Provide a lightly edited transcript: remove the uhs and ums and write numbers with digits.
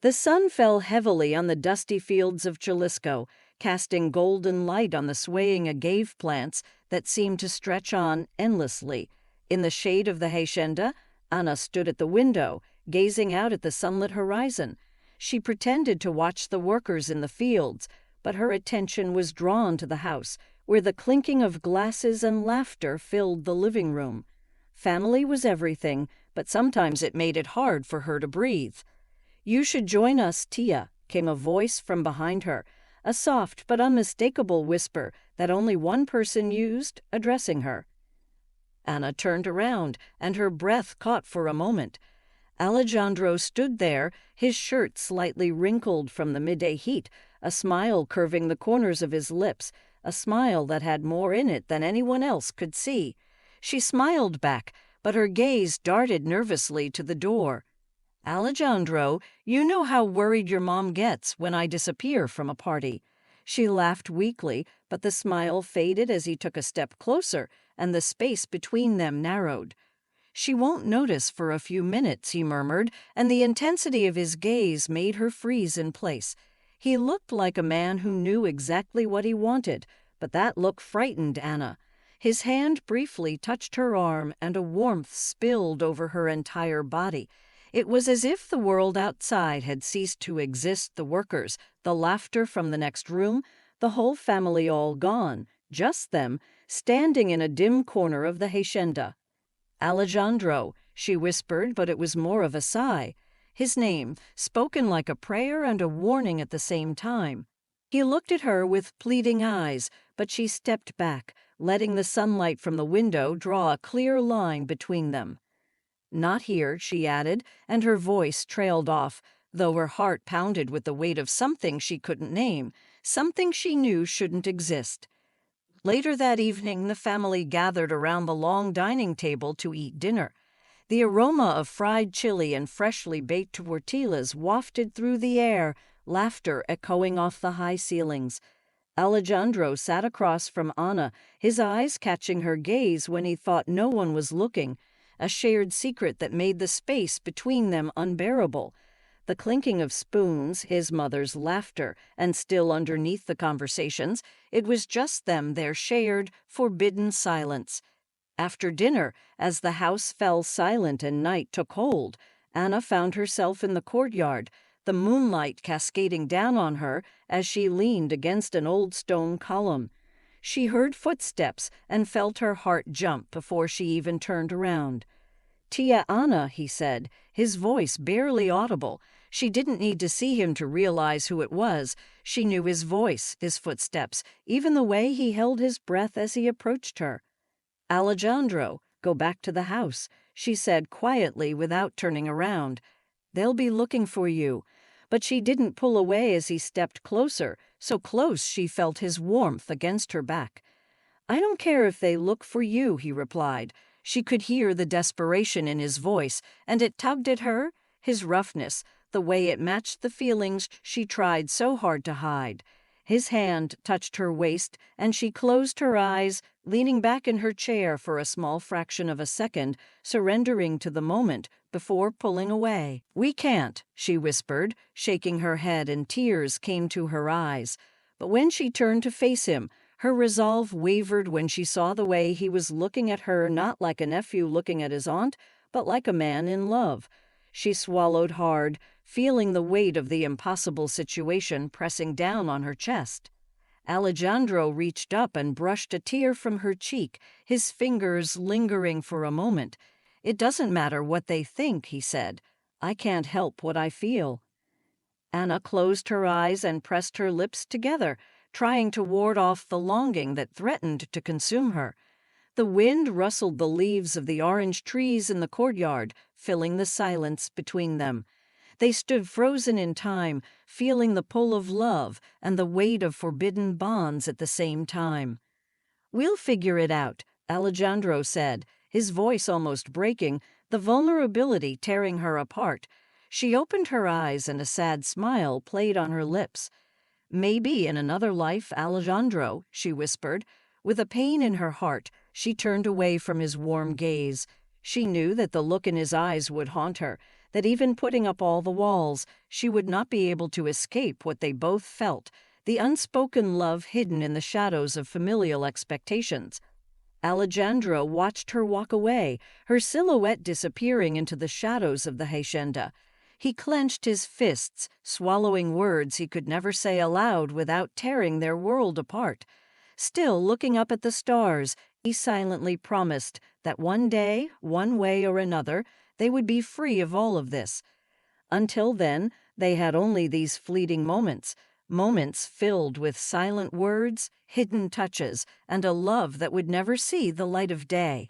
The sun fell heavily on the dusty fields of Jalisco, casting golden light on the swaying agave plants that seemed to stretch on endlessly. In the shade of the hacienda, Ana stood at the window, gazing out at the sunlit horizon. She pretended to watch the workers in the fields, but her attention was drawn to the house, where the clinking of glasses and laughter filled the living room. Family was everything, but sometimes it made it hard for her to breathe. "You should join us, Tia," came a voice from behind her, a soft but unmistakable whisper that only one person used, addressing her. Ana turned around, and her breath caught for a moment. Alejandro stood there, his shirt slightly wrinkled from the midday heat, a smile curving the corners of his lips, a smile that had more in it than anyone else could see. She smiled back, but her gaze darted nervously to the door. "Alejandro, you know how worried your mom gets when I disappear from a party." She laughed weakly, but the smile faded as he took a step closer, and the space between them narrowed. "She won't notice for a few minutes," he murmured, and the intensity of his gaze made her freeze in place. He looked like a man who knew exactly what he wanted, but that look frightened Ana. His hand briefly touched her arm, and a warmth spilled over her entire body. It was as if the world outside had ceased to exist, the workers, the laughter from the next room, the whole family all gone, just them, standing in a dim corner of the hacienda. "Alejandro," she whispered, but it was more of a sigh. His name, spoken like a prayer and a warning at the same time. He looked at her with pleading eyes, but she stepped back, letting the sunlight from the window draw a clear line between them. "Not here," she added, and her voice trailed off, though her heart pounded with the weight of something she couldn't name, something she knew shouldn't exist. Later that evening, the family gathered around the long dining table to eat dinner. The aroma of fried chili and freshly baked tortillas wafted through the air, laughter echoing off the high ceilings. Alejandro sat across from Ana, his eyes catching her gaze when he thought no one was looking, a shared secret that made the space between them unbearable. The clinking of spoons, his mother's laughter, and still underneath the conversations, it was just them, their shared, forbidden silence. After dinner, as the house fell silent and night took hold, Ana found herself in the courtyard, the moonlight cascading down on her as she leaned against an old stone column. She heard footsteps and felt her heart jump before she even turned around. "Tia Ana," he said, his voice barely audible. She didn't need to see him to realize who it was. She knew his voice, his footsteps, even the way he held his breath as he approached her. "Alejandro, go back to the house," she said quietly without turning around. "They'll be looking for you." But she didn't pull away as he stepped closer, so close she felt his warmth against her back. "I don't care if they look for you," he replied. She could hear the desperation in his voice, and it tugged at her, his roughness, the way it matched the feelings she tried so hard to hide. His hand touched her waist, and she closed her eyes, leaning back in her chair for a small fraction of a second, surrendering to the moment before pulling away. "We can't," she whispered, shaking her head, and tears came to her eyes. But when she turned to face him, her resolve wavered when she saw the way he was looking at her, not like a nephew looking at his aunt, but like a man in love. She swallowed hard, feeling the weight of the impossible situation pressing down on her chest. Alejandro reached up and brushed a tear from her cheek, his fingers lingering for a moment. "It doesn't matter what they think," he said. "I can't help what I feel." Ana closed her eyes and pressed her lips together, trying to ward off the longing that threatened to consume her. The wind rustled the leaves of the orange trees in the courtyard, filling the silence between them. They stood frozen in time, feeling the pull of love and the weight of forbidden bonds at the same time. "We'll figure it out," Alejandro said, his voice almost breaking, the vulnerability tearing her apart. She opened her eyes and a sad smile played on her lips. "Maybe in another life, Alejandro," she whispered. With a pain in her heart, she turned away from his warm gaze. She knew that the look in his eyes would haunt her, that even putting up all the walls, she would not be able to escape what they both felt, the unspoken love hidden in the shadows of familial expectations. Alejandro watched her walk away, her silhouette disappearing into the shadows of the hacienda. He clenched his fists, swallowing words he could never say aloud without tearing their world apart. Still looking up at the stars, he silently promised that one day, one way or another, they would be free of all of this. Until then, they had only these fleeting moments, moments filled with silent words, hidden touches, and a love that would never see the light of day.